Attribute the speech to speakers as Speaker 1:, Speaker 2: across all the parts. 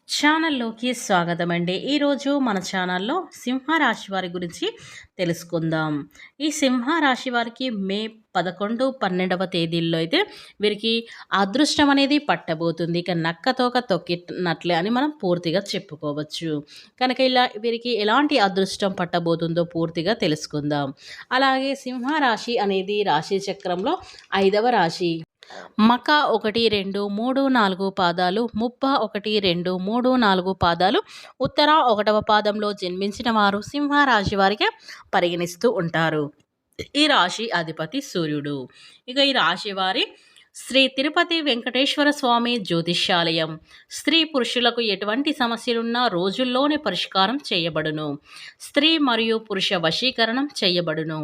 Speaker 1: ఛానల్లోకి స్వాగతం అండి. ఈరోజు మన ఛానల్లో సింహరాశి వారి గురించి తెలుసుకుందాం. ఈ సింహరాశి వారికి మే 11, 12వ తేదీల్లో అయితే వీరికి అదృష్టం అనేది పట్టబోతుంది. ఇక నక్కతోక తొక్కినట్లే అని మనం పూర్తిగా చెప్పుకోవచ్చు. కనుక ఇలా వీరికి ఎలాంటి అదృష్టం పట్టబోతుందో పూర్తిగా తెలుసుకుందాం. అలాగే సింహరాశి అనేది రాశి చక్రంలో 5వ రాశి. మక 1, 2, 3, 4 పాదాలు, ముప్ప 1, 2, 3, 4 పాదాలు, ఉత్తర 1వ పాదంలో జన్మించిన వారు సింహరాశి వారికి పరిగణిస్తూ ఉంటారు. ఈ రాశి అధిపతి సూర్యుడు. ఇక ఈ రాశి వారి శ్రీ తిరుపతి వెంకటేశ్వర స్వామి జ్యోతిష్యాలయం. స్త్రీ పురుషులకు ఎటువంటి సమస్యలున్నా రోజుల్లోనే పరిష్కారం చేయబడును. స్త్రీ మరియు పురుష వశీకరణం చేయబడును.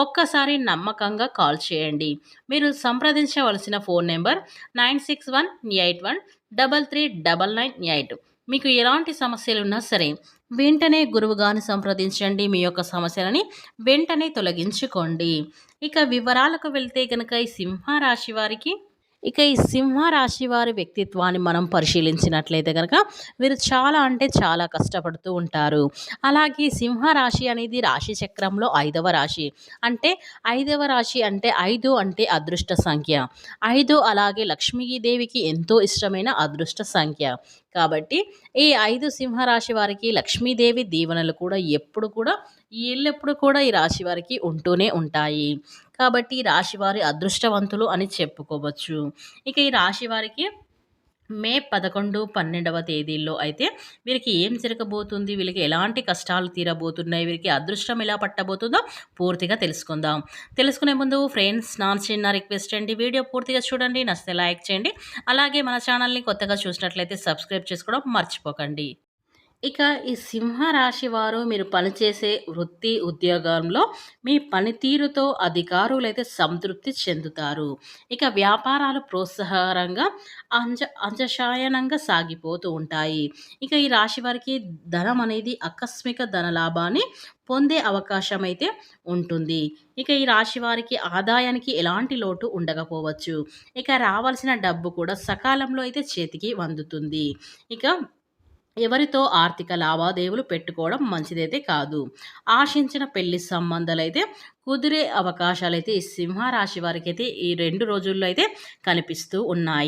Speaker 1: ఒక్కసారి నమ్మకంగా కాల్ చేయండి. మీరు సంప్రదించవలసిన ఫోన్ నెంబర్ 9618133998. మీకు ఎలాంటి సమస్యలున్నా సరే వెంటనే గురువుగారిని సంప్రదించండి. మీ యొక్క సమస్యలని వెంటనే తొలగించుకోండి. ఇక వివరాలకు వెళ్తే కనుక ఈ సింహరాశి వారి వ్యక్తిత్వాన్ని మనం పరిశీలించినట్లయితే కనుక వీరు చాలా అంటే చాలా కష్టపడుతూ ఉంటారు. అలాగే సింహరాశి అనేది రాశి చక్రంలో 5వ రాశి. అంటే 5వ రాశి అంటే 5 అంటే అదృష్ట సంఖ్య. 5 అలాగే లక్ష్మీదేవికి ఎంతో ఇష్టమైన అదృష్ట సంఖ్య. కాబట్టి ఈ 5 సింహరాశి వారికి లక్ష్మీదేవి దీవెనలు కూడా ఎల్లప్పుడూ కూడా ఈ రాశి వారికి ఉంటూనే ఉంటాయి. కాబట్టి ఈ రాశి వారి అదృష్టవంతులు అని చెప్పుకోవచ్చు. ఇక ఈ రాశి వారికి మే 11, 12వ తేదీల్లో అయితే వీరికి ఏం జరగబోతుంది, వీళ్ళకి ఎలాంటి కష్టాలు తీరబోతున్నాయి, వీరికి అదృష్టం ఎలా పట్టబోతుందో పూర్తిగా తెలుసుకుందాం. తెలుసుకునే ముందు ఫ్రెండ్స్, నా చిన్న రిక్వెస్ట్ అండి, వీడియో పూర్తిగా చూడండి, నచ్చితే లైక్ చేయండి. అలాగే మన ఛానల్ని కొత్తగా చూసినట్లయితే సబ్స్క్రైబ్ చేసుకోవడం మర్చిపోకండి. ఇక ఈ సింహరాశి వారు మీరు పనిచేసే వృత్తి ఉద్యోగంలో మీ పనితీరుతో అధికారులైతే సంతృప్తి చెందుతారు. ఇక వ్యాపారాలు ప్రోత్సాహకరంగా అంజశాయనంగా సాగిపోతూ ఉంటాయి. ఇక ఈ రాశి వారికి ధనం అనేది ఆకస్మిక ధన లాభాన్ని పొందే అవకాశం అయితే ఉంటుంది. ఇక ఈ రాశి వారికి ఆదాయానికి ఎలాంటి లోటు ఉండకపోవచ్చు. ఇక రావాల్సిన డబ్బు కూడా సకాలంలో అయితే చేతికి అందుతుంది. ఇక ఎవరితో ఆర్థిక లావాదేవీలు పెట్టుకోవడం మంచిదైతే కాదు. ఆశించిన పెళ్లి సంబంధాలైతే కుదిరే అవకాశాలైతే ఈ సింహరాశి వారికి అయితే ఈ 2 రోజుల్లో అయితే కనిపిస్తూ ఉన్నాయి.